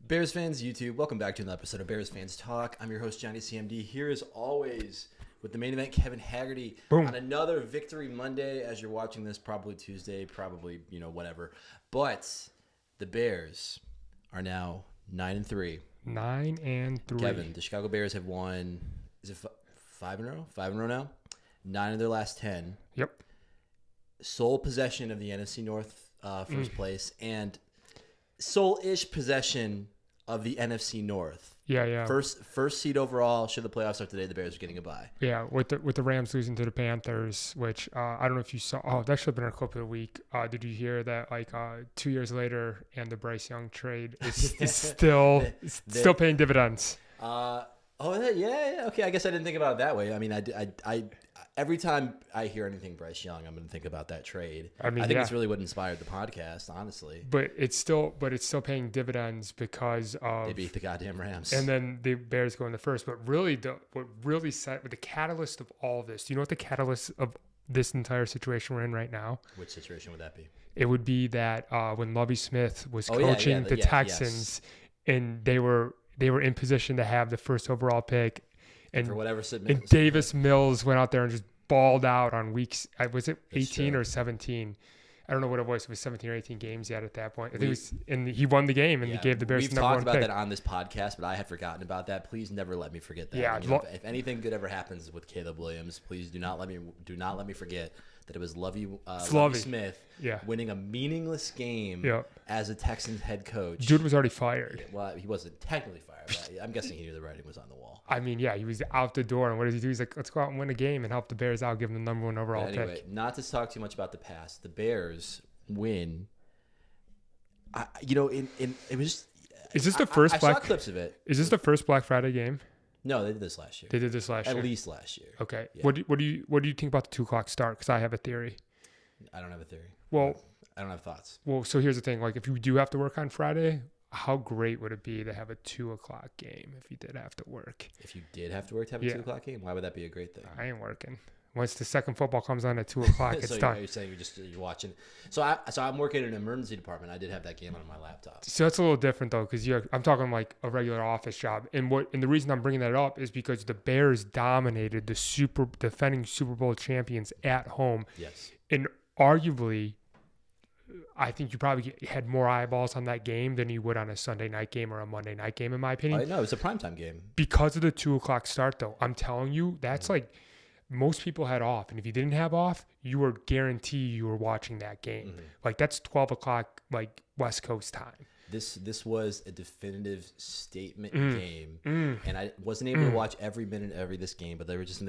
Bears fans, YouTube, welcome back to another episode of Bears Fans Talk. I'm your host, Johnny CMD, here as always with the main event, Kevin Haggerty, on another Victory Monday. As you're watching this, probably Tuesday, probably, whatever. But the Bears are now 9-3. 9-3. Kevin, the Chicago Bears have won, is it 5 in a row? 5 in a row now? 9 of their last 10. Yep. Sole possession of the NFC North first place, and sole-ish possession of the NFC North. Yeah. First seed overall. Should the playoffs start today, the Bears are getting a bye. Yeah, with the Rams losing to the Panthers, which I don't know if you saw. Oh, that should have been our clip of the week. Did you hear that? 2 years later, and the Bryce Young trade is still paying dividends. Yeah. Okay, I guess I didn't think about it that way. I mean, I every time I hear anything Bryce Young, I'm going to think about that trade. I think it's really what inspired the podcast, honestly. But it's still paying dividends because of they beat the goddamn Rams, and then the Bears go in the first. But really, what really set with the catalyst of all this? Do you know what the catalyst of this entire situation we're in right now? Which situation would that be? It would be that when Lovie Smith was coaching the Texans, and they were in position to have the first overall pick. And for whatever and Davis Mills went out there and just balled out on weeks. Was it 18 or 17? I don't know what it was. It was 17 or 18 games yet at that point. I think it was, and he won the game and he gave the Bears the number one pick. We've talked about that on this podcast, but I had forgotten about that. Please never let me forget that. Yeah, if anything good ever happens with Caleb Williams, please do not let me forget that it was Lovie Smith winning a meaningless game as a Texans head coach. Dude was already fired. Well, he wasn't technically fired. But I'm guessing he knew the writing was on the wall. I mean, yeah, he was out the door. And what does he do? He's like, let's go out and win a game and help the Bears out, give them the number one overall pick. Not to talk too much about the past. The Bears win. It was. Is this the first? I saw clips of it. Is this the first Black Friday game? No, they did this last year. They did this last year. At least last year. Okay. Yeah. What do you think about the 2 o'clock start? Because I have a theory. I don't have a theory. Well, I don't have thoughts. Well, so here's the thing. If you do have to work on Friday, how great would it be to have a 2 o'clock game if you did have to work? If you did have to work to have a 2 o'clock game, why would that be a great thing? I ain't working. Once the second football comes on at 2 o'clock, it's done. You're saying you're watching. So I'm working in an emergency department. I did have that game on my laptop. So that's a little different though, because I'm talking like a regular office job. And the reason I'm bringing that up is because the Bears dominated the defending Super Bowl champions at home. Yes. And arguably, I think you probably had more eyeballs on that game than you would on a Sunday night game or a Monday night game, in my opinion. No, it's a primetime game. Because of the 2 o'clock start, though, I'm telling you, that's like most people had off. And if you didn't have off, you were guaranteed you were watching that game. Mm-hmm. That's 12 o'clock, West Coast time. This was a definitive statement game. And I wasn't able to watch every minute of this game, but they were just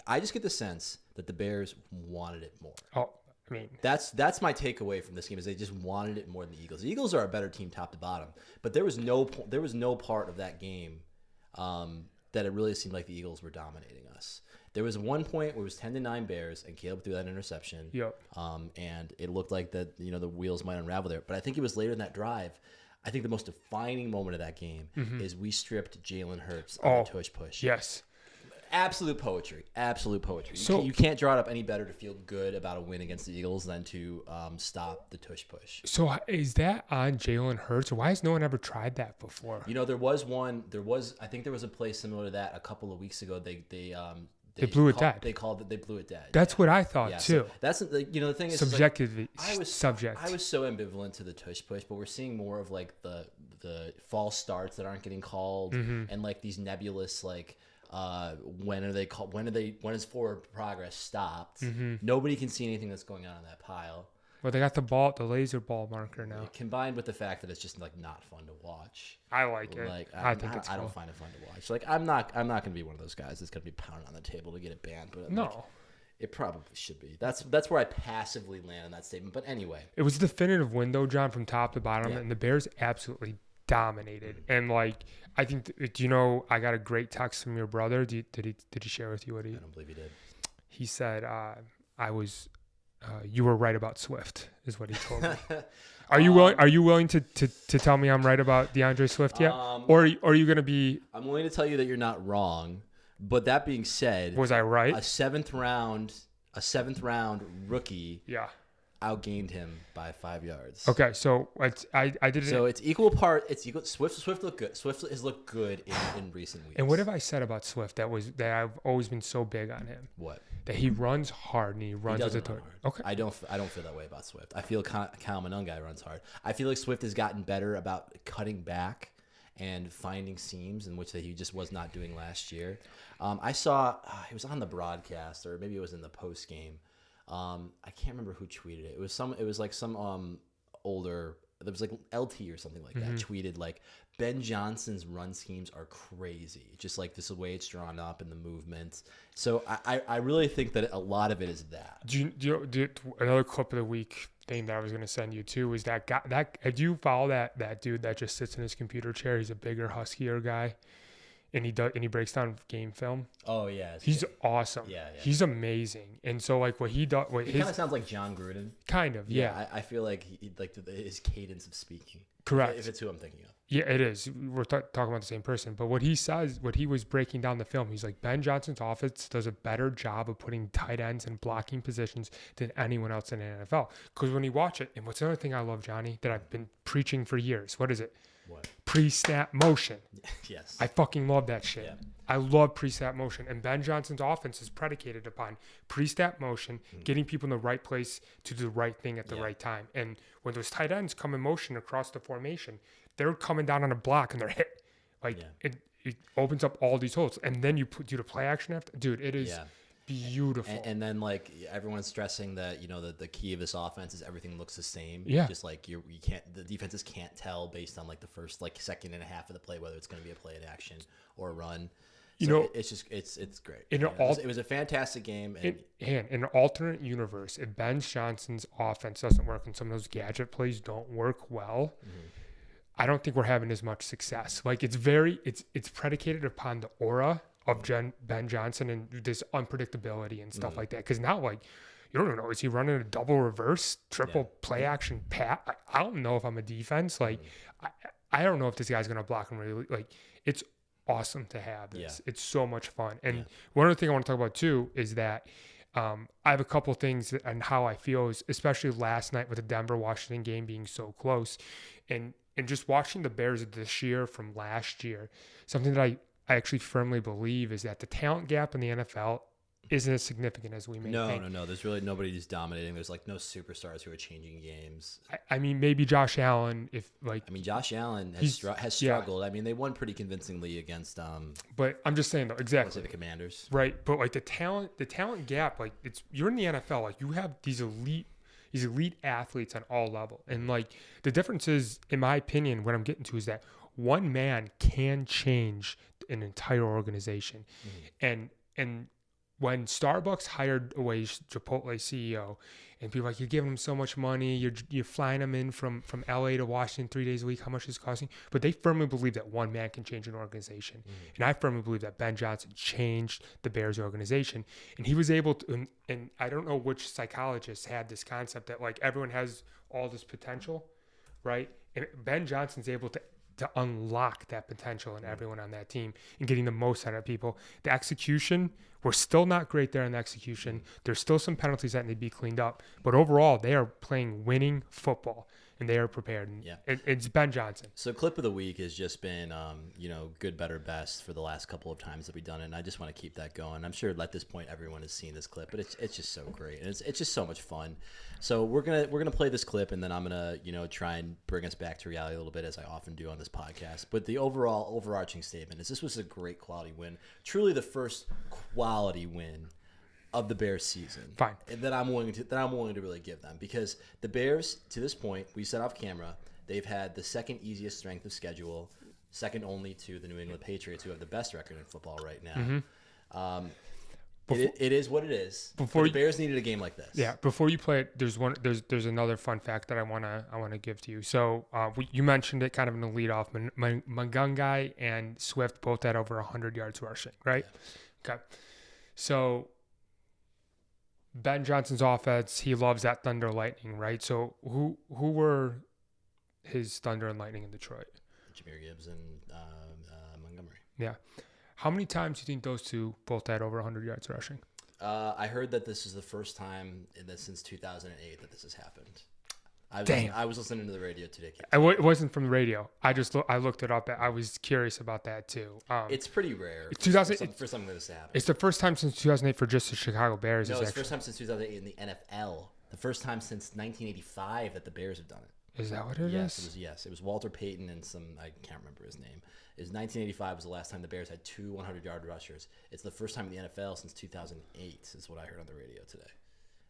I just get the sense that the Bears wanted it more. Oh, I mean, that's my takeaway from this game is they just wanted it more than the Eagles. The Eagles are a better team top to bottom, but there was no part of that game that it really seemed like the Eagles were dominating us. There was one point where it was 10-9 Bears and Caleb threw that interception. Yep. And it looked like that the wheels might unravel there, but I think it was later in that drive. I think the most defining moment of that game is we stripped Jalen Hurts on the tush push. Yes. Absolute poetry. So, you can't draw it up any better to feel good about a win against the Eagles than to stop the tush push. So is that on Jalen Hurts? Or why has no one ever tried that before? There was I think there was a play similar to that a couple of weeks ago. They blew it dead. They blew it dead. That's what I thought too. So that's the thing is subjectively. I was so ambivalent to the tush push, but we're seeing more of the false starts that aren't getting called and these nebulous when is forward progress stopped? Nobody can see anything that's going on in that pile. Well, they got the laser ball marker now. Combined with the fact that it's just not fun to watch. I like it. I think it's cool. I don't find it fun to watch. I'm not going to be one of those guys that's going to be pounding on the table to get it banned. But no, it probably should be. That's where I passively land on that statement. But anyway, it was a definitive window, John, from top to bottom, and the Bears absolutely dominated. And I think I got a great text from your brother. Did he share with you what he? I don't believe he did. He said, you were right about Swift, is what he told me. Are you willing to tell me I'm right about DeAndre Swift yet? Or are you going to be? I'm willing to tell you that you're not wrong. But that being said, was I right? A seventh round rookie. Yeah. outgained him by 5 yards. Okay, so I did it. So it's equal part. It's equal. Swift looked good. Swift has looked good in recent weeks. And what have I said about Swift that I've always been so big on him? What? That he runs hard and he runs as a total. Okay. I don't feel that way about Swift. I feel Kyle Monungai runs hard. I feel like Swift has gotten better about cutting back and finding seams in which that he just was not doing last year. I saw it was on the broadcast, or maybe it was in the post game. I can't remember who tweeted it. It was some older. There was like LT or something like that tweeted like Ben Johnson's run schemes are crazy. Just like this way it's drawn up and the movement. So I really think that a lot of it is that. Do you another clip of the week thing that I was going to send you to is that guy do you follow that dude that just sits in his computer chair? He's a bigger, huskier guy. And he breaks down game film. Oh yeah, he's awesome. Yeah, he's amazing. And so like what he does, he kind of sounds like John Gruden. Kind of, yeah. I feel like he like his cadence of speaking. Correct. If it's who I'm thinking of. Yeah, it is. We're talking about the same person. But what he says, what he was breaking down the film, he's like Ben Johnson's offense does a better job of putting tight ends in blocking positions than anyone else in the NFL. Because when you watch it, and what's another thing I love, Johnny, that I've been preaching for years. What is it? What? Pre-snap motion. Yes. I fucking love that shit. Yeah. I love pre-snap motion. And Ben Johnson's offense is predicated upon pre-snap motion, getting people in the right place to do the right thing at the right time. And when those tight ends come in motion across the formation, they're coming down on a block and they're hit. Like it opens up all these holes. And then you do the play action after. Dude, it is beautiful. And then like everyone's stressing that the key of this offense is everything looks the same. Yeah. Just like you can't, the defenses can't tell based on like the first like second and a half of the play whether it's going to be a play in action or a run. So it's just it's great. It was a fantastic game. And in an alternate universe, if Ben Johnson's offense doesn't work and some of those gadget plays don't work well, I don't think we're having as much success. Like it's predicated upon the aura of Ben Johnson and this unpredictability and stuff like that. Because now, like, you don't even know, is he running a double reverse, triple play action pat? I don't know if I'm a defense. Like, I don't know if this guy's going to block him really. Like, it's awesome to have this. It's so much fun. And one other thing I want to talk about, too, is that I have a couple things on how I feel, especially last night with the Denver-Washington game being so close. And just watching the Bears this year from last year, something that I actually firmly believe is that the talent gap in the NFL isn't as significant as we may think. No. There's really nobody who's dominating. There's like no superstars who are changing games. I mean, maybe Josh Allen, Josh Allen has struggled. I mean, they won pretty convincingly against. But I'm just saying though, exactly. The Commanders, right? But like the talent gap, like you're in the NFL, like you have these elite athletes on all level, and like the difference is, in my opinion, what I'm getting to is that one man can change an entire organization, and when Starbucks hired away Chipotle CEO, and people are like, you're giving him so much money, you're flying him in from LA to Washington 3 days a week, how much is it costing? But they firmly believe that one man can change an organization. And I firmly believe that Ben Johnson changed the Bears organization. And he was able to, and I don't know which psychologist had this concept that like everyone has all this potential, right? And Ben Johnson's able to unlock that potential in everyone on that team and getting the most out of people. The execution, we're still not great there in the execution. There's still some penalties that need to be cleaned up. But overall, they are playing winning football, and they are prepared. And it's Ben Johnson. So clip of the week has just been, good, better, best for the last couple of times that we've done it. And I just want to keep that going. I'm sure at this point everyone has seen this clip, but it's just so great. And it's just so much fun. So we're gonna play this clip, and then I'm gonna try and bring us back to reality a little bit, as I often do on this podcast. But the overarching statement is this was a great quality win, truly the first quality win of the Bears season. Fine. And that I'm willing to really give them, because the Bears, to this point, we said off camera, they've had the second easiest strength of schedule, second only to the New England Patriots, who have the best record in football right now. It is what it is. The Bears needed a game like this. Yeah. Before you play it, there's another fun fact that I wanna give to you. So you mentioned it kind of in the lead off. Mungungai and Swift both had over 100 yards rushing, right? Yeah. Okay. So Ben Johnson's offense, he loves that Thunder Lightning, right? So who were his Thunder and Lightning in Detroit? Jahmyr Gibbs and Montgomery. Yeah. How many times do you think those two both had over 100 yards rushing? I heard that this is the first time since 2008 that this has happened. I was listening to the radio today. It wasn't from the radio. I looked it up. I was curious about that too. It's pretty rare. It's 2008 for something like this to happen. It's the first time since 2008 for just the Chicago Bears. No, it's the first time since 2008 in the NFL. The first time since 1985 that the Bears have done it. Is that what it is? It was Walter Payton and I can't remember his name. It was 1985 was the last time the Bears had 2 100-yard rushers. It's the first time in the NFL since 2008 is what I heard on the radio today.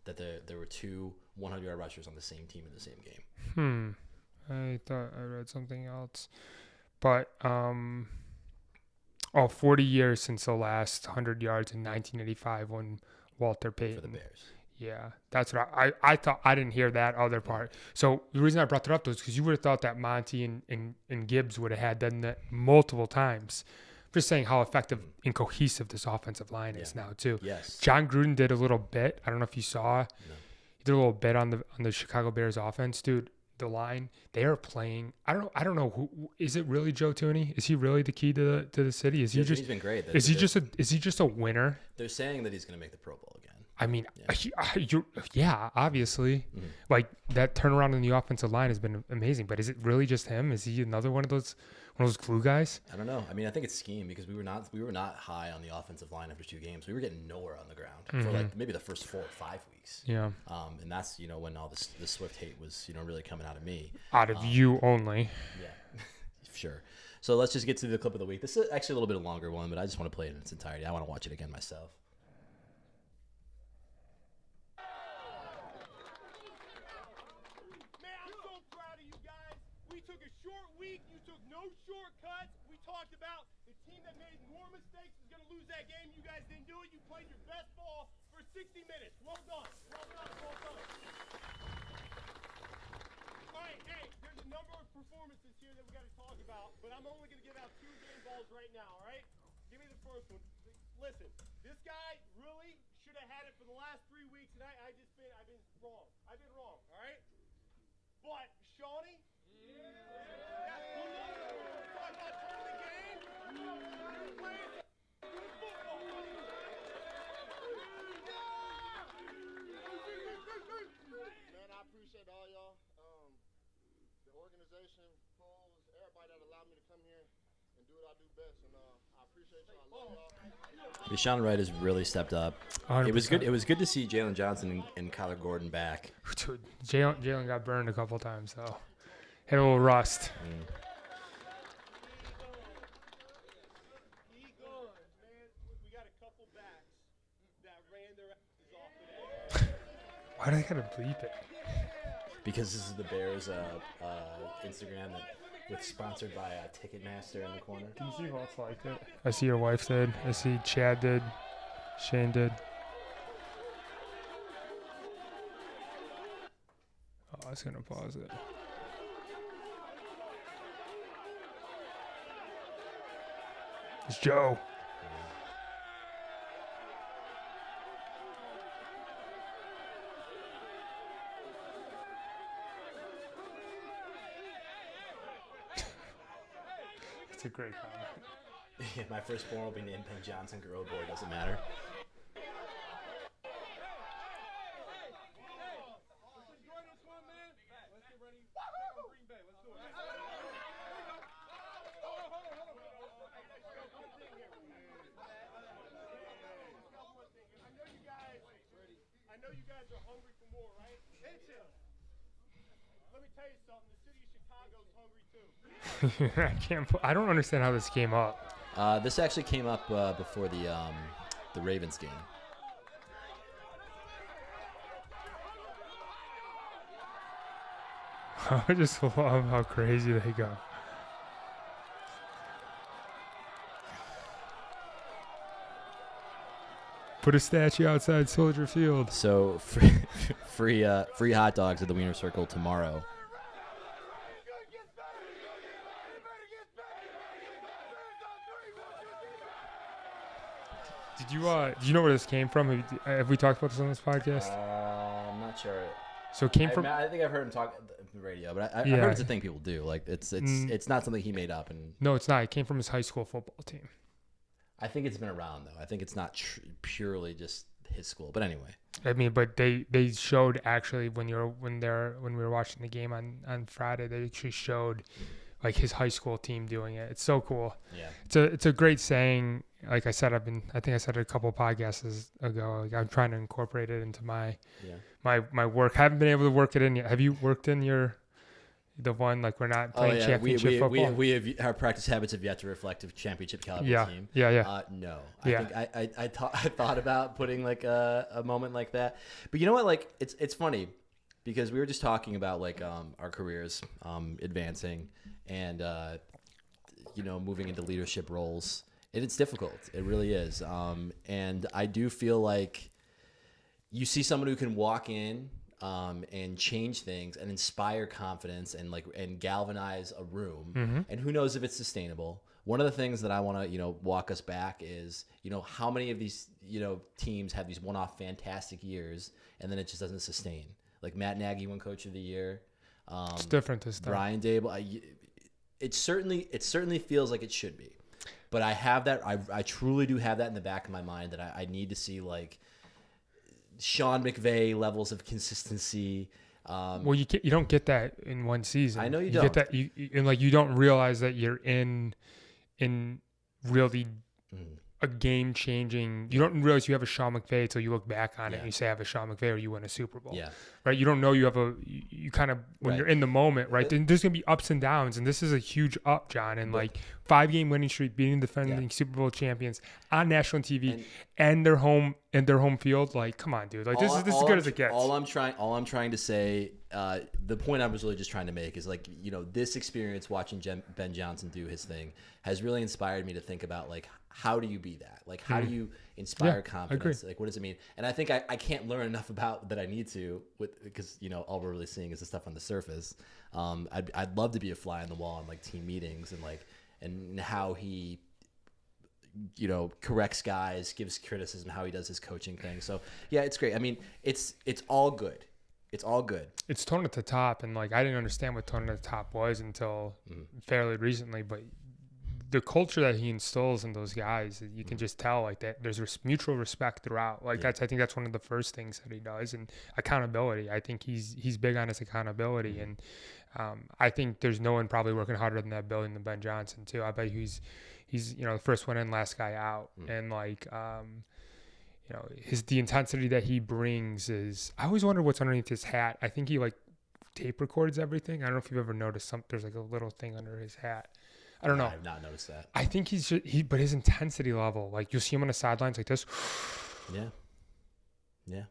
That there were 2 100-yard rushers on the same team in the same game. I thought I read something else. But 40 years since the last 100 yards in 1985 when Walter Payton. For the Bears. Yeah, that's what I thought. I didn't hear that other part. So the reason I brought that up was because you would have thought that Monty and Gibbs would have had done that multiple times. Just saying how effective and cohesive this offensive line is now too. Yes. John Gruden did a little bit. I don't know if you saw. No. He did a little bit on the Chicago Bears offense, dude. The line they are playing. I don't know who is it really. Joe Thuney? Is he really the key to the city? Is he just? He's been great. Is he just a winner? They're saying that he's going to make the Pro Bowl again. I mean, obviously, like that turnaround in the offensive line has been amazing. But is it really just him? Is he another one of those glue guys? I don't know. I mean, I think it's scheme because we were not high on the offensive line after 2 games. We were getting nowhere on the ground for like maybe the first 4 or 5 weeks. Yeah. And that's when all the Swift hate was really coming out of me. Out of you only. Yeah, sure. So let's just get to the clip of the week. This is actually a little bit longer one, but I just want to play it in its entirety. I want to watch it again myself. Shortcuts. We talked about the team that made more mistakes is going to lose that game. You guys didn't do it. You played your best ball for 60 minutes. Well done. Well done. Well done. All right, hey, there's a number of performances here that we got to talk about, but I'm only going to give out 2 game balls right now, all right? Give me the first one. Listen, this guy really should have had it for the last 3 weeks, and I've been wrong. I've been wrong, all right? But, Shawnee, Man, I appreciate all y'all. The organization, polls, everybody that allowed me to come here and do what I do best. And I appreciate y'all. I love y'all. Deshaun Wright has really stepped up. 100%. It was good to see Jalen Johnson and Kyler Gordon back. Dude, Jalen got burned a couple times, so had a little rust. Why do they gotta bleep it? Because this is the Bears Instagram with sponsored by Ticketmaster in the corner. Do you see who else liked it? I see your wife did. I see Chad did. Shane did. Oh, I was gonna pause it. It's Joe. It's a great comment. Yeah, my firstborn will be named Penn Johnson. Girl, boy, doesn't matter. I know you guys are hungry for more, right? Let me tell you something. The city of Chicago is hungry too. I don't understand how this came up. This actually came up before the Ravens game. I just love how crazy they go. Put a statue outside Soldier Field. So free hot dogs at the Wiener Circle tomorrow. Do you know where this came from? Have we talked about this on this podcast? I'm not sure. So it came from. I think I've heard him talk on the radio, but I heard it's a thing people do. Like it's not something he made up. And no, it's not. It came from his high school football team. I think it's been around though. I think it's not purely just his school. But anyway, I mean, but they showed actually when we were watching the game on Friday, they actually showed like his high school team doing it. It's so cool. yeah, It's a great saying. Like I said, I think I said it a couple of podcasts ago. Like I'm trying to incorporate it into my work. I haven't been able to work it in yet. Have you worked in the one like we're not playing championship football? We have our practice habits have yet to reflect a championship caliber team. Yeah. No, I think I thought about putting like a moment like that, but you know what? Like it's funny because we were just talking about like our careers advancing and moving into leadership roles, and it's difficult. It really is. And I do feel like you see someone who can walk in and change things and inspire confidence and galvanize a room. Mm-hmm. And who knows if it's sustainable. One of the things that I want to, walk us back is, how many of these, teams have these one-off fantastic years and then it just doesn't sustain. Like Matt Nagy won Coach of the Year. It's different this time. Brian Dable. It certainly feels like it should be. But I have that. I truly do have that in the back of my mind that I need to see like Sean McVay levels of consistency. Well, you don't get that in one season. I know you don't. Get that, you don't realize that you're in really a game changing. You don't realize you have a Sean McVay until you look back on it and you say I have a Sean McVay or you win a Super Bowl. Yeah. Right. You don't know you have you kind of when you're in the moment, right? Then there's gonna be ups and downs, and this is a huge up, John. And like 5-game winning streak, beating defending Super Bowl champions on national TV and their home field. Like, come on, dude. Like this is as good as it gets. All I'm trying to say, the point I was really just trying to make is like, this experience watching Ben Johnson do his thing has really inspired me to think about like, how do you be that? Like, how do you inspire confidence? Like, what does it mean? And I think I can't learn enough about that I need to because all we're really seeing is the stuff on the surface. I'd love to be a fly on the wall in like team meetings and how he corrects guys, gives criticism, how he does his coaching thing. So yeah, it's great. I mean, it's all good. It's all good. It's tone at the top, and like I didn't understand what tone at the top was until fairly recently, but the culture that he instills in those guys, you can just tell like that there's mutual respect throughout. Like I think that's one of the first things that he does, and accountability. I think he's big on his accountability, and I think there's no one probably working harder than that building than Ben Johnson too. I bet he's the first one in, last guy out, and like the intensity that he brings is. I always wonder what's underneath his hat. I think he like tape records everything. I don't know if you've ever noticed there's like a little thing under his hat. I don't know. I've not noticed that. I think but his intensity level, like you'll see him on the sidelines like this. Yeah. And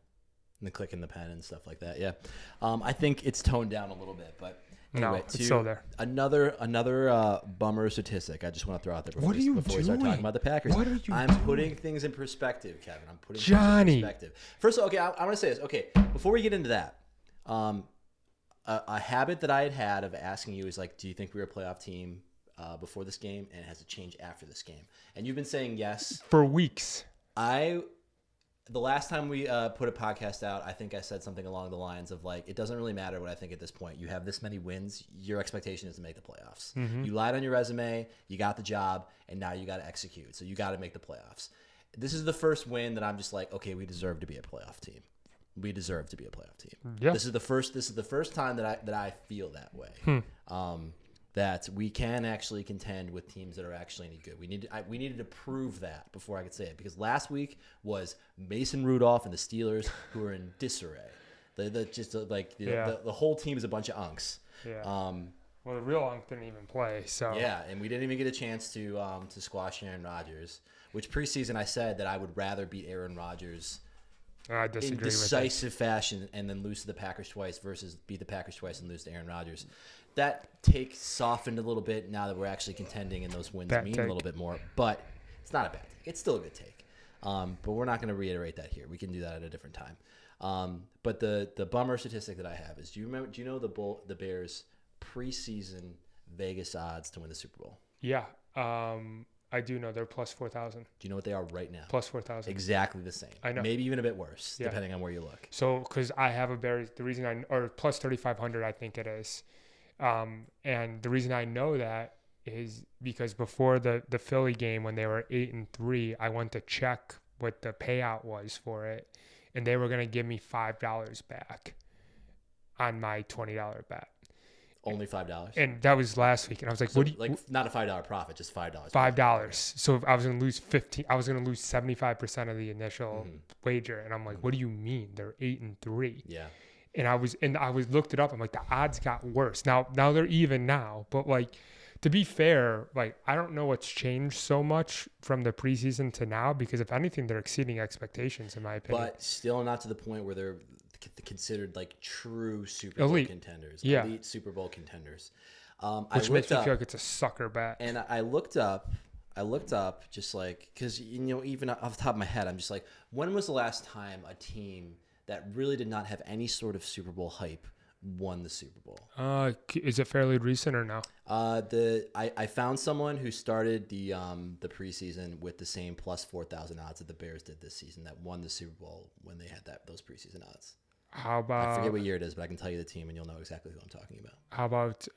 the clicking the pen and stuff like that. Yeah. I think it's toned down a little bit, but anyway, it's still there. Another bummer statistic I just want to throw out there before we start talking about the Packers. What are you doing? I'm putting things in perspective, Kevin. I'm putting Johnny. things in perspective. First of all, okay, I want to say this. Okay, before we get into that, a habit that I had of asking you is like, do you think we were a playoff team before this game, and it has to change after this game? And you've been saying yes for weeks. The last time we put a podcast out, I think I said something along the lines of like, it doesn't really matter what I think at this point. You have this many wins. Your expectation is to make the playoffs. Mm-hmm. You lied on your resume. You got the job, and now you got to execute. So you got to make the playoffs. This is the first win that I'm just like, okay, we deserve to be a playoff team. We deserve to be a playoff team. Yeah. This is the first time that I feel that way. That we can actually contend with teams that are actually any good. We needed to prove that before I could say it, because last week was Mason Rudolph and the Steelers who were in disarray. The whole team is a bunch of unks. Yeah. Well, the real unk didn't even play. So yeah, and we didn't even get a chance to squash Aaron Rodgers. Which preseason I said that I would rather beat Aaron Rodgers I disagree in decisive fashion and then lose to the Packers twice versus beat the Packers twice and lose to Aaron Rodgers. That take softened a little bit now that we're actually contending, and those wins mean a little bit more. But it's not a bad take. It's still a good take. But we're not going to reiterate that here. We can do that at a different time. But the bummer statistic that I have is, do you know the Bears preseason Vegas odds to win the Super Bowl? Yeah. I do know they're plus 4,000. Do you know what they are right now? Plus 4,000. Exactly the same. I know. Maybe even a bit worse, depending on where you look. So, because I have a Bears, the reason or plus 3,500, I think it is. And the reason I know that is because before the Philly game, when they were 8-3, I went to check what the payout was for it, and they were gonna give me $5 back on my $20 bet. Only $5. And that was last week, and I was like, So, "What do you like not a $5 profit, just $5. $5?" So if I was gonna lose 15. I was gonna lose 75% of the initial wager, and I'm like, "What do you mean? They're 8-3." Yeah. And I was looked it up. I'm like, the odds got worse. Now they're even now, but like, to be fair, like I don't know what's changed so much from the preseason to now, because if anything, they're exceeding expectations in my opinion. But still not to the point where they're considered like true Super Bowl Elite. contenders. Yeah. Elite Super Bowl contenders. Which makes me feel like it's a sucker bet. And I looked up just like, because, even off the top of my head, I'm just like, when was the last time a team that really did not have any sort of Super Bowl hype won the Super Bowl? Is it fairly recent or no? I found someone who started the preseason with the same plus 4,000 odds that the Bears did this season that won the Super Bowl when they had those preseason odds. How about, I forget what year it is, but I can tell you the team and you'll know exactly who I'm talking about. How about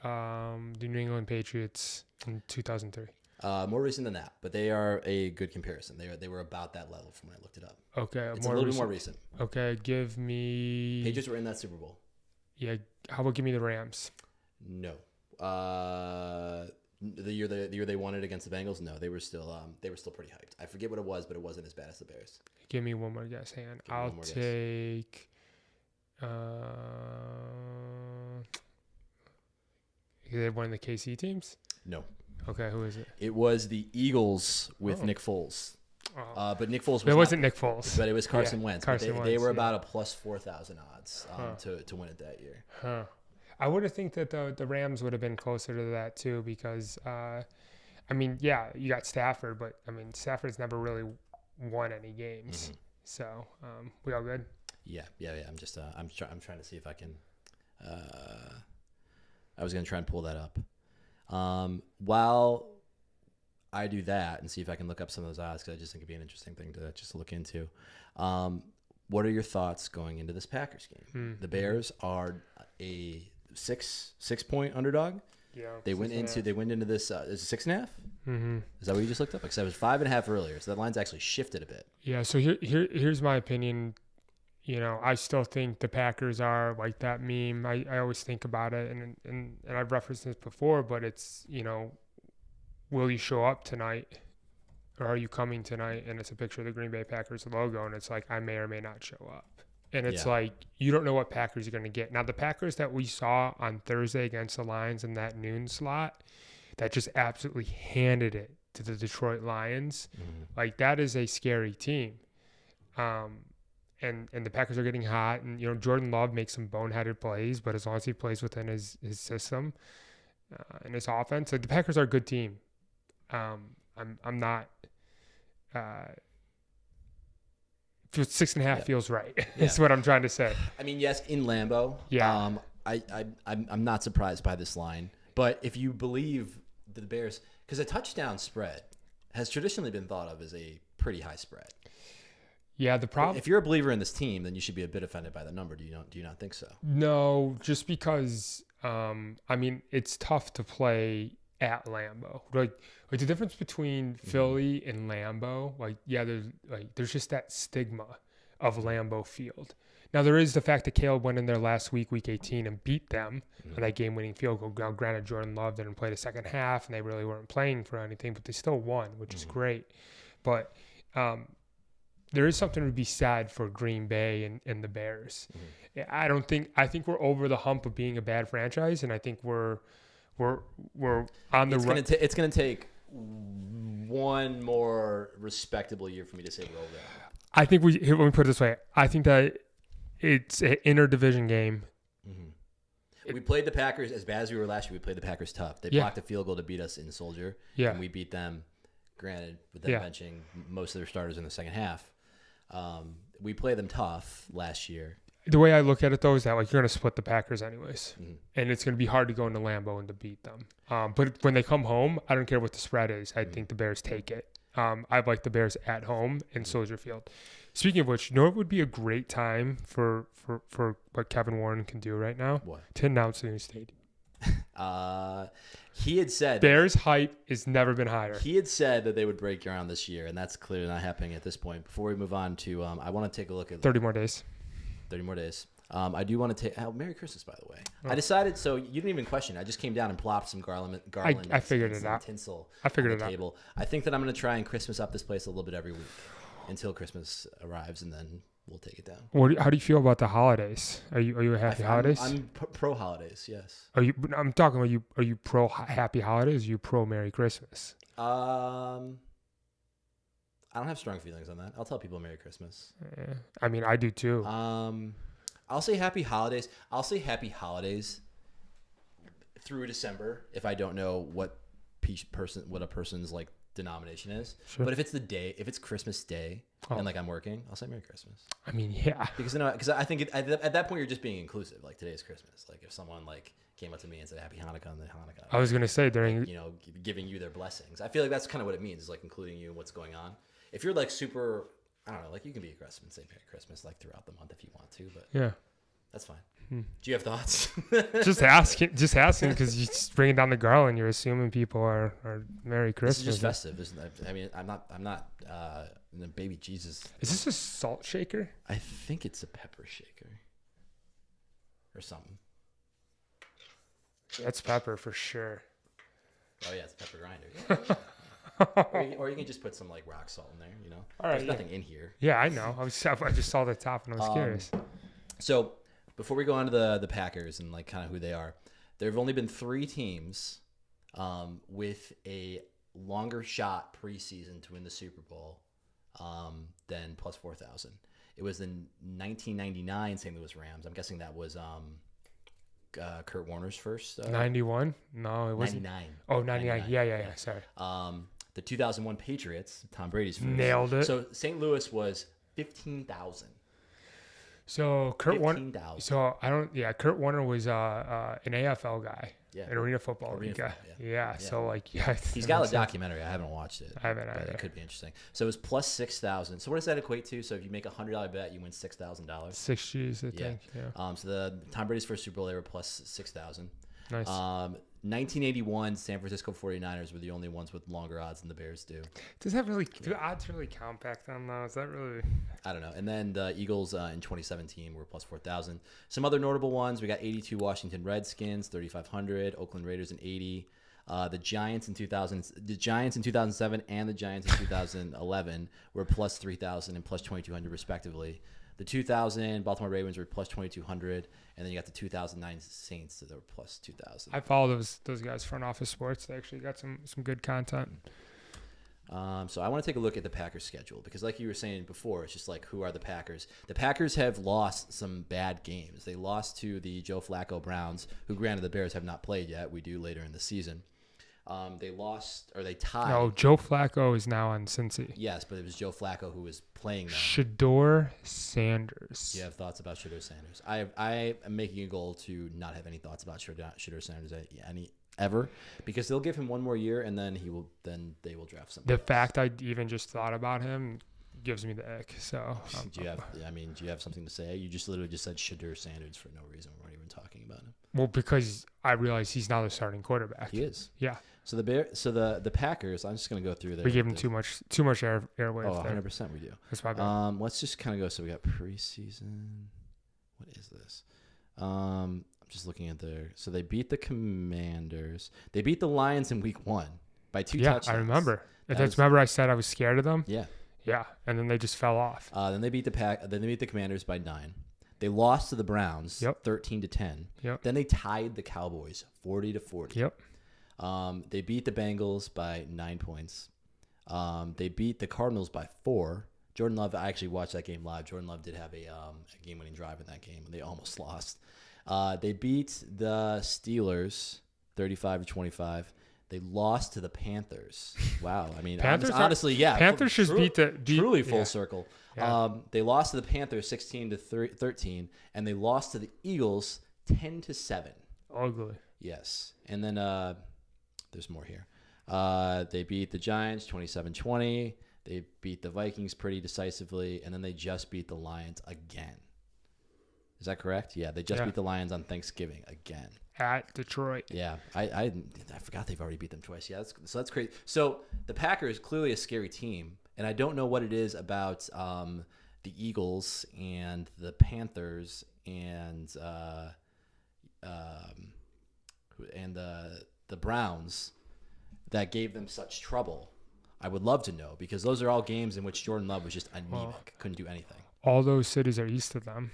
the New England Patriots in 2003? More recent than that, but they are a good comparison. They were about that level from when I looked it up. Okay, It's a little bit more recent. Okay, give me. Patriots were in that Super Bowl. Yeah, how about give me the Rams? No. The year they won it against the Bengals, no, they were still pretty hyped. I forget what it was, but it wasn't as bad as the Bears. Give me one more guess, Han. I'll take. Is it one of the KC teams? No. Okay, who is it? It was the Eagles with Nick Foles. But Nick Foles wasn't Nick Foles. But it was Carson Wentz. Carson They Wentz, were about a plus 4,000 odds to win it that year. Huh. I would have think that the Rams would have been closer to that too, because you got Stafford, but Stafford's never really won any games. Mm-hmm. So we all good? Yeah. I'm just I'm trying to see if I can. I was gonna try and pull that up. While I do that and see if I can look up some of those odds, because I just think it'd be an interesting thing to just look into. What are your thoughts going into this Packers game? The Bears are a six point underdog. Yeah, they went into this. Is it 6.5? Mm-hmm. Is that what you just looked up? Because I was 5.5 earlier, so that line's actually shifted a bit. Yeah. So here's my opinion. I still think the Packers are like that meme. I always think about it, and I've referenced this before, but it's, will you show up tonight, or are you coming tonight? And it's a picture of the Green Bay Packers logo, and it's like, I may or may not show up. And it's like, you don't know what Packers you're going to get. Now, the Packers that we saw on Thursday against the Lions in that noon slot, that just absolutely handed it to the Detroit Lions, like, that is a scary team. And the Packers are getting hot, and Jordan Love makes some boneheaded plays, but as long as he plays within his system and his offense, like, the Packers are a good team. I'm not. 6.5 feels right. That's what I'm trying to say. Yes, in Lambeau. Yeah. I'm not surprised by this line, but if you believe the Bears, because a touchdown spread has traditionally been thought of as a pretty high spread. Yeah, the problem. If you're a believer in this team, then you should be a bit offended by the number. Do you not think so? No, just because it's tough to play at Lambeau. Like the difference between Philly and Lambeau, there's just that stigma of Lambeau Field. Now there is the fact that Caleb went in there last week, week 18, and beat them on that game-winning field goal. Now, granted, Jordan Love didn't play the second half, and they really weren't playing for anything, but they still won, which is great. But there is something to be said for Green Bay and the Bears. I think we're over the hump of being a bad franchise, and I think we're on the right. It's going to take one more respectable year for me to say we're over that. I think let me put it this way. I think that it's an interdivision game. We played the Packers as bad as we were last year. We played the Packers tough. They blocked a field goal to beat us in Soldier, and we beat them. Granted, with them benching most of their starters in the second half. We played them tough last year. The way I look at it, though, is that you're going to split the Packers anyways, and it's going to be hard to go into Lambeau and to beat them. But when they come home, I don't care what the spread is. I think the Bears take it. I like the Bears at home in Soldier Field. Speaking of which, it would be a great time for what Kevin Warren can do right now? What? To announce a new stadium. He had said Bears hype has never been higher. He had said that they would break ground this year, and that's clearly not happening at this point. Before we move on to, I want to take a look at 30 more days. 30 more days. I do want to take. Oh, Merry Christmas, by the way. I decided. So you didn't even question. I just came down and plopped some garland. I figured it out. Tinsel. I figured on the it out. table. I think that I'm going to try and Christmas up this place a little bit every week until Christmas arrives, and then we'll take it down. How do you feel about the holidays? Are you a happy holidays? I'm pro holidays. Yes. I'm talking about you. Are you pro happy holidays? Or are you pro Merry Christmas? I don't have strong feelings on that. I'll tell people Merry Christmas. I mean, I do too. I'll say Happy Holidays. I'll say Happy Holidays through December if I don't know what a person's like denomination is. Sure. But if it's Christmas Day and like I'm working, I'll say Merry Christmas. I mean, yeah. Because I think at that point you're just being inclusive. Like today's Christmas. Like if someone like came up to me and said Happy Hanukkah on the Hanukkah. I was gonna say during giving you their blessings. I feel like that's kind of what it means. Is like including you in what's going on. If you're like super, I don't know, like you can be aggressive and say Merry Christmas like throughout the month if you want to, but yeah, that's fine. Do you have thoughts? just asking because you just bringing down the garland. You're assuming people are Merry Christmas. This is just festive, isn't it? I mean, I'm not baby Jesus. Is this a salt shaker? I think it's a pepper shaker or something. That's pepper for sure. Oh yeah, it's a pepper grinder. or you can just put some like rock salt in there, you know. All right, There's nothing in here. Yeah, I know. I just saw the top and I was curious. So before we go on to the Packers and like kind of who they are, there have only been 3 teams with a longer shot preseason to win the Super Bowl than plus 4,000. It was the 1999 St. Louis Rams. I'm guessing that was Kurt Warner's first. 91? No, it wasn't. 99. Oh, 99. Yeah. Sorry. The 2001 Patriots, Tom Brady's first. Nailed it. So St. Louis was 15,000. So Kurt Warner. 15,000. So Kurt Warner was an AFL guy. Yeah. An arena football league guy. Yeah. So like, he's got a documentary. I haven't watched it. I haven't either. It could be interesting. So it was plus 6,000. So what does that equate to? So if you make $100 bet, you win $6,000. 6 G's, I think. Yeah. So the Tom Brady's first Super Bowl, they were plus 6,000. Nice. 1981 San Francisco 49ers were the only ones with longer odds than the Bears do. Do odds really count back then though? Is that really? I don't know. And then the Eagles in 2017 were plus 4,000. Some other notable ones: we got 82 Washington Redskins, 3,500. Oakland Raiders in 80. The Giants in 2007 and the Giants in 2011 were plus 3,000 and plus 2,200 respectively. The 2000 Baltimore Ravens were plus 2,200, and then you got the 2009 Saints that were plus 2,000. I follow those guys front office sports. They actually got some good content. So I want to take a look at the Packers schedule because, like you were saying before, it's just like who are the Packers? The Packers have lost some bad games. They lost to the Joe Flacco Browns, who granted the Bears have not played yet. We do later in the season. They lost or they tied. No, Joe Flacco is now on Cincy. Yes, but it was Joe Flacco who was playing them. Shedeur Sanders. Do you have thoughts about Shedeur Sanders? I am making a goal to not have any thoughts about Shedeur Sanders ever because they'll give him one more year and then they will draft somebody. The fact I even just thought about him gives me the ick. So do you have something to say? You just literally just said Shedeur Sanders for no reason. We weren't even talking about him. Well, because I realize he's not the starting quarterback. He is. Yeah. So the Packers, I'm just gonna go through there. We gave him too much airwave. Oh, 100% we do. That's my bad. Let's just kind of go. So we got preseason. What is this? I'm just looking at their. So they beat the Commanders. They beat the Lions in Week 1 by 2 touchdowns. Yeah, I remember. Remember I said I was scared of them. Yeah. Yeah, and then they just fell off. Then they beat Then they beat the Commanders by 9. They lost to the Browns. 13-10. Yep. Then they tied the Cowboys 40-40. Yep. They beat the Bengals by 9 points. They beat the Cardinals by 4. Jordan Love, I actually watched that game live. Jordan Love did have a game-winning drive in that game, and they almost lost. They beat the Steelers 35-25. They lost to the Panthers. Wow. I mean, Panthers honestly, yeah. Panthers just truly full circle. Yeah. They lost to the Panthers 16-13, and they lost to the Eagles 10-7. Ugly. Yes. And then there's more here. They beat the Giants 27-20. They beat the Vikings pretty decisively, and then they just beat the Lions again. Is that correct? Yeah, they just beat the Lions on Thanksgiving again. at Detroit. Yeah, I forgot they've already beat them twice. Yeah, that's crazy. So the Packers clearly a scary team, and I don't know what it is about the Eagles and the Panthers and the Browns that gave them such trouble. I would love to know, because those are all games in which Jordan Love was just anemic, couldn't do anything. All those cities are east of them.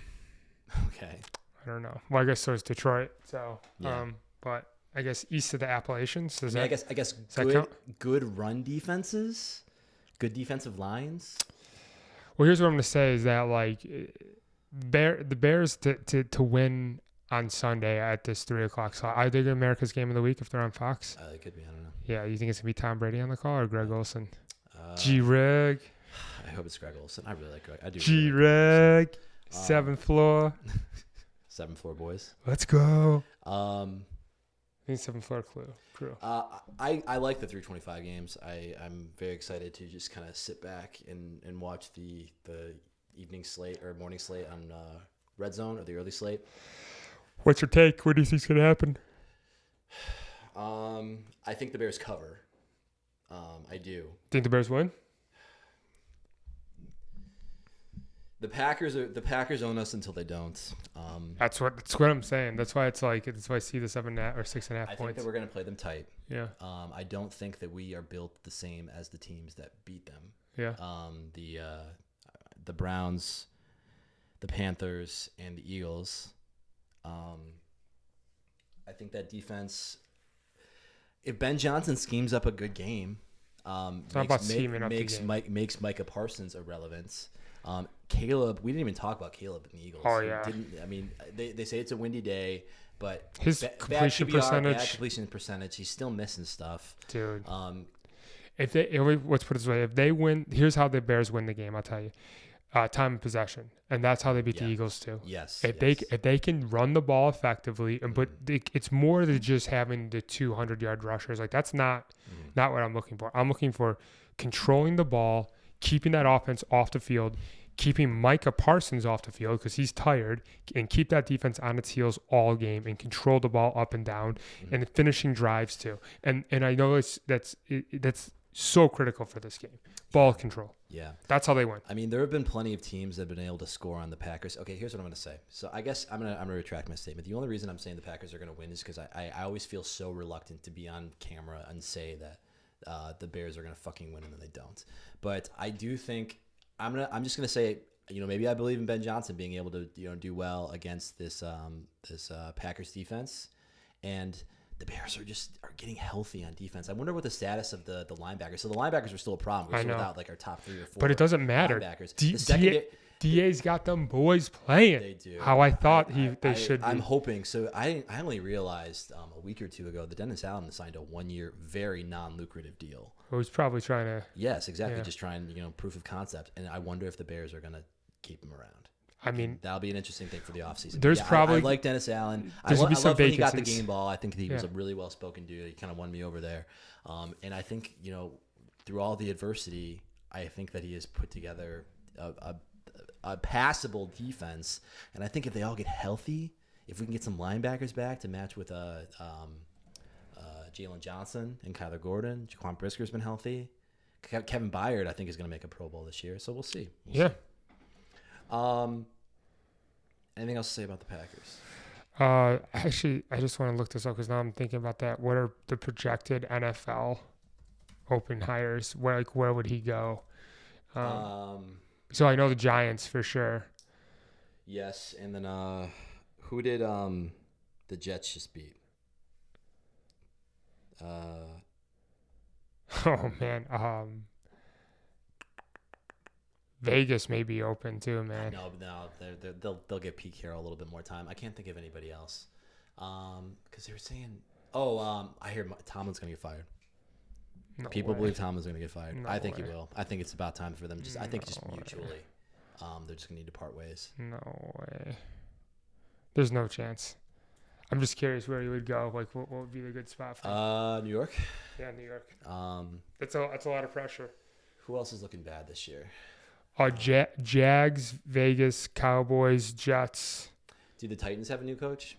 Okay. I don't know. Well, I guess so is Detroit. So, Yeah. but I guess east of the Appalachians. I guess good run defenses, good defensive lines. Well, here's what I'm gonna say is that like the Bears to win on Sunday at this 3:00 slot. Are they America's game of the week if they're on Fox? It could be. I don't know. Yeah, you think it's gonna be Tom Brady on the call or Greg Olsen? G-Rig. I hope it's Greg Olsen. I really like Greg. I do. G-Rig. Seventh floor. Seventh floor boys. Let's go. I think seventh floor crew. I like the 325 games. I'm very excited to just kind of sit back and watch the evening slate or morning slate on Red Zone, or the early slate. What's your take? What do you think's gonna happen? I think the Bears cover. I do. Think the Bears win? The Packers own us until they don't. That's what I'm saying. That's why that's why I see the 7.5 or 6.5 points. I think that we're gonna play them tight. Yeah. I don't think that we are built the same as the teams that beat them. Yeah. The Browns, the Panthers, and the Eagles. I think that defense, if Ben Johnson schemes up a good game, makes Micah Parsons irrelevant. Caleb, we didn't even talk about Caleb in the Eagles. Oh, yeah. They say it's a windy day, but his completion percentage. Bad completion percentage. He's still missing stuff. Dude. Let's put it this way. If they win, here's how the Bears win the game, I'll tell you. Time of possession. And that's how they beat the Eagles too. Yes. If they can run the ball effectively, but it's more than just having the 200-yard rushers. Like that's not what I'm looking for. I'm looking for controlling the ball, keeping that offense off the field, keeping Micah Parsons off the field because he's tired, and keep that defense on its heels all game and control the ball up and down and finishing drives too. And I know that's so critical for this game. Ball control. Yeah. That's how they win. I mean, there have been plenty of teams that have been able to score on the Packers. Okay, here's what I'm going to say. So I guess I'm gonna retract my statement. The only reason I'm saying the Packers are going to win is because I always feel so reluctant to be on camera and say that the Bears are going to fucking win and then they don't. But I do think I'm just going to say, maybe I believe in Ben Johnson being able to do well against this Packers defense, and the Bears are getting healthy on defense. I wonder what the status of the linebackers. So the linebackers are still a problem. We're still without like our top 3 or 4. But it doesn't matter. Linebackers. DA's got them boys playing. They do. How I thought they should be. I'm hoping. So I only realized a week or two ago that Dennis Allen signed a 1-year, very non-lucrative deal. Who's probably trying to. Yes, exactly. Yeah. Just trying, proof of concept. And I wonder if the Bears are going to keep him around. I mean, that'll be an interesting thing for the offseason. There's probably I like Dennis Allen. I love when he got the game ball. I think he was a really well-spoken dude. He kind of won me over there. And I think through all the adversity, I think that he has put together a passable defense. And I think if they all get healthy, if we can get some linebackers back to match with Jalen Johnson and Kyler Gordon, Jaquan Brisker's been healthy. Kevin Byard, I think, is going to make a Pro Bowl this year. So we'll see. Yeah. Anything else to say about the Packers? Actually, I just want to look this up because now I'm thinking about that. What are the projected NFL open hires? Where would he go? So I know the Giants for sure. Yes, and then who did the Jets just beat? Oh man, Vegas may be open too, man. No, they'll get Pete Carroll a little bit more time. I can't think of anybody else. Because they were saying, I hear Tomlin's gonna get fired. No People way. believe Tomlin's gonna get fired. No I think way. he will. I think it's about time for them. I think just No way. mutually, they're just gonna need to part ways. No way. There's no chance. I'm just curious where he would go. Like, what would be the good spot for him? New York. Yeah, New York. That's a lot of pressure. Who else is looking bad this year? Jags, Vegas, Cowboys, Jets. Do the Titans have a new coach?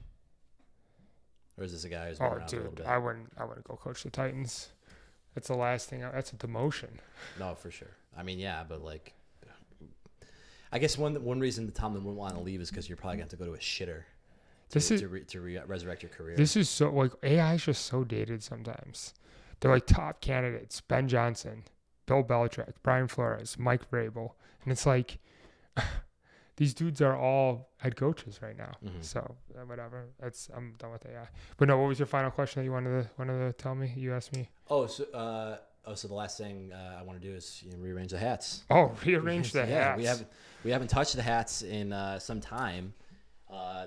Or is this a guy who's been around for a little dude, bit? I wouldn't go coach the Titans. That's the last thing. That's a demotion. No, for sure. I mean, yeah, but like, I guess one reason the Tomlin wouldn't want to leave is because you're probably going to have to go to a shitter to resurrect your career. This is so like AI is just so dated sometimes. They're like top candidates: Ben Johnson, Bill Belichick, Brian Flores, Mike Vrabel, and it's like these dudes are all head coaches right now. Mm-hmm. So whatever. I'm done with AI. But no, what was your final question that you wanted to tell me? You asked me. So the last thing I want to do is rearrange the hats. Oh, rearrange the hats. We haven't touched the hats in some time.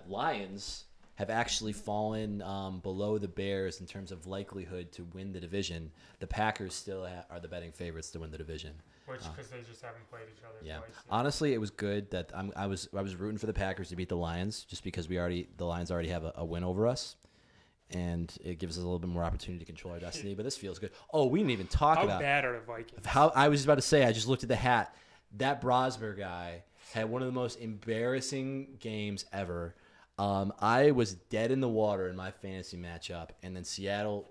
Lions have actually fallen below the Bears in terms of likelihood to win the division. The Packers still are the betting favorites to win the division. Which because they just haven't played each other twice. Honestly, it was good that I was rooting for the Packers to beat the Lions just because the Lions already have a win over us. And it gives us a little bit more opportunity to control our destiny. But this feels good. Oh, we didn't even talk about how bad are the Vikings. How I was just about to say. I just looked at the hat. That Brosmer guy had one of the most embarrassing games ever. I was dead in the water in my fantasy matchup, and then Seattle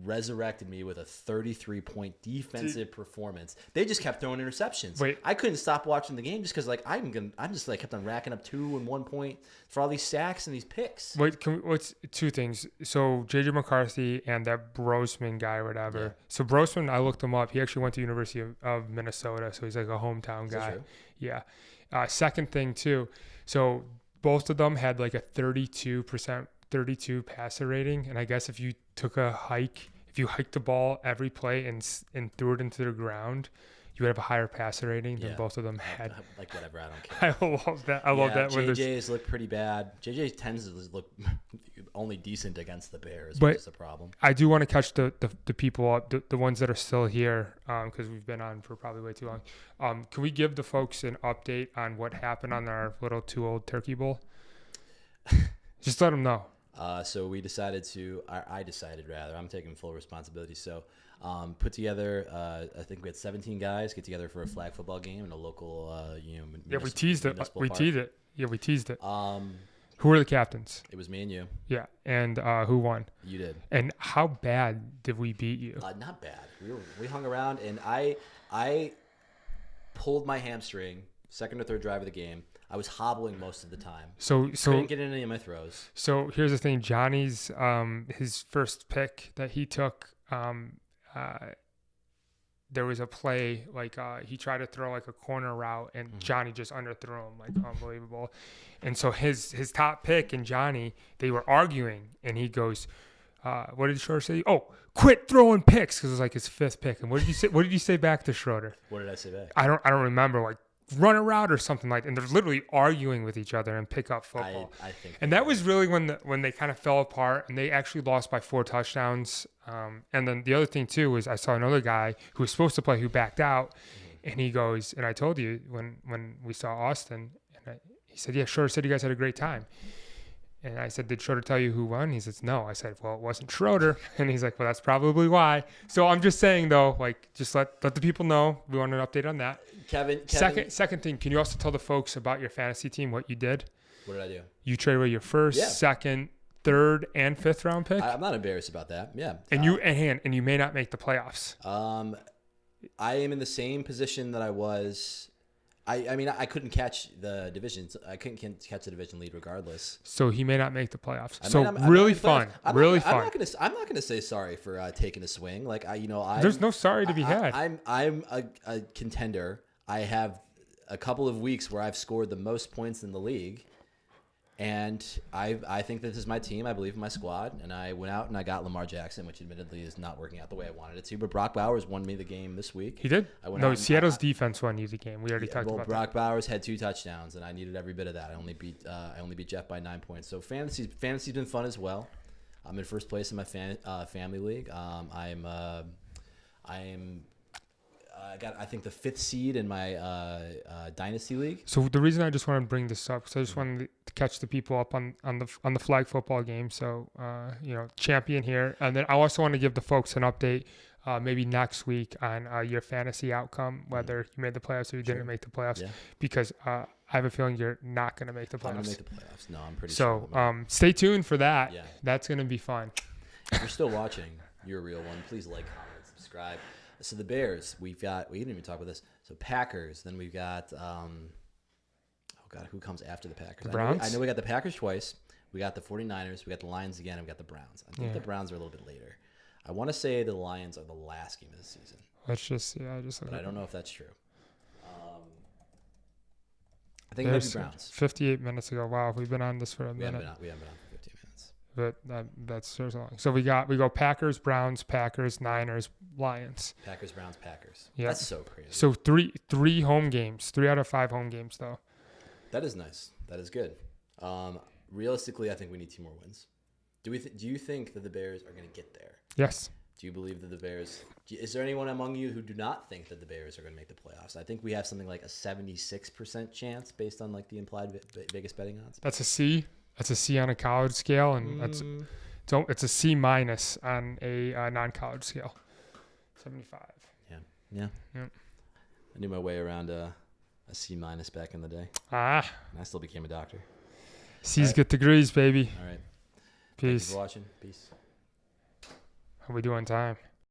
resurrected me with a 33-point defensive performance. They just kept throwing interceptions. Wait. I couldn't stop watching the game just because kept on racking up 2 and 1 point for all these sacks and these picks. Wait, what's two things? So JJ McCarthy and that Brosman guy or whatever. Yeah. So Brosman, I looked him up. He actually went to University of Minnesota, so he's like a hometown Is that guy. true? Yeah. Second thing too. So both of them had like a 32 passer rating, and I guess if you took a hike, if you hiked the ball every play and threw it into the ground, you would have a higher passer rating than both of them had. Like whatever, I don't care. I love that. I love that. JJ's look pretty bad. JJ tends to look only decent against the Bears, But which is a problem. I do want to catch the people up, the ones that are still here, because we've been on for probably way too long. Can we give the folks an update on what happened on our little 2-old turkey bowl? Just let them know. So I decided rather, I'm taking full responsibility. So put together, I think we had 17 guys get together for a flag football game in a local, We teased it. We teased it. Yeah, we teased it. Who were the captains? It was me and you. Yeah, and who won? You did. And how bad did we beat you? Not bad. We hung around, and I pulled my hamstring second or third drive of the game. I was hobbling most of the time. So couldn't get in any of my throws. So here's the thing, Johnny's his first pick that he took, there was a play like he tried to throw like a corner route and Johnny just underthrew him, like unbelievable. And so his top pick and Johnny, they were arguing, and he goes, what did Schroeder say? Oh, quit throwing picks, because it was like his fifth pick. And what did you say? What did you say back to Schroeder? What did I say back? I don't remember. Like, run a route or something like. And they're literally arguing with each other and pick up football. I think. And that was really when they kind of fell apart, and they actually lost by 4 touchdowns. And then the other thing too was I saw another guy who was supposed to play who backed out, and he goes, and I told you when we saw Austin, and he said, yeah, Schroeder said you guys had a great time. And I said, did Schroeder tell you who won? He says, no. I said, well, it wasn't Schroeder. And he's like, well, that's probably why. So I'm just saying, though, like, just let the people know. We want an update on that. Kevin. Second thing, can you also tell the folks about your fantasy team, what you did? What did I do? You traded away your first, second, third, and fifth round pick. I'm not embarrassed about that. Yeah. And you may not make the playoffs. I am in the same position that I was. I mean, I couldn't catch the divisions. I couldn't catch the division lead regardless. So he may not make the playoffs. I'm really fun. I'm not gonna say sorry for taking a swing. Like there's no sorry to be had. I'm a contender. I have a couple of weeks where I've scored the most points in the league, and I think that this is my team. I believe in my squad, and I went out and I got Lamar Jackson, which admittedly is not working out the way I wanted it to. But Brock Bowers won me the game this week. He did. Seattle's defense won you the game. We already talked about that. Brock Bowers had 2 touchdowns, and I needed every bit of that. I only beat Jeff by 9 points. So fantasy's been fun as well. I'm in first place in my family league. I got, I think, the 5th seed in my dynasty league. So the reason I just want to bring this up, because I just wanted to catch the people up on the flag football game. So champion here, and then I also want to give the folks an update, maybe next week on your fantasy outcome, whether you made the playoffs or you didn't make the playoffs, because I have a feeling you're not going to make the I'm going to playoffs. make the playoffs. No, I'm pretty sure. So stay tuned for that. Yeah. That's going to be fun. If you're still watching, you're a real one. Please like, comment, subscribe. So the Bears, we didn't even talk about this. So Packers, then we've got, oh God, who comes after the Packers? The Browns? I know we got the Packers twice. We got the 49ers. We got the Lions again. And we got the Browns. I think Yeah. the Browns are a little bit later. I want to say the Lions are the last game of the season, Let's just look but I at don't know if that's true. I think it might be Browns. 58 minutes ago. Wow, we've been on this for a We haven't minute. been on for 15 minutes. But that's so long. So we go Packers, Browns, Packers, Niners, Lions. Packers, Browns, Packers. Yeah. That's so crazy. So three home games. 3 out of 5 home games though. That is nice. That is good. Realistically, I think we need 2 more wins. Do you think that the Bears are going to get there? Yes. Do you believe that the Bears? Is there anyone among you who do not think that the Bears are going to make the playoffs? I think we have something like a 76% chance based on like the implied Vegas betting odds. That's a C. That's a C on a college scale, and it's a C minus on a non-college scale. 75. Yeah. Yep. I knew my way around a C minus back in the day, Ah, and I still became a doctor. C's right. get degrees, baby. All right. Thank you Peace. for watching. Peace. How we doing time?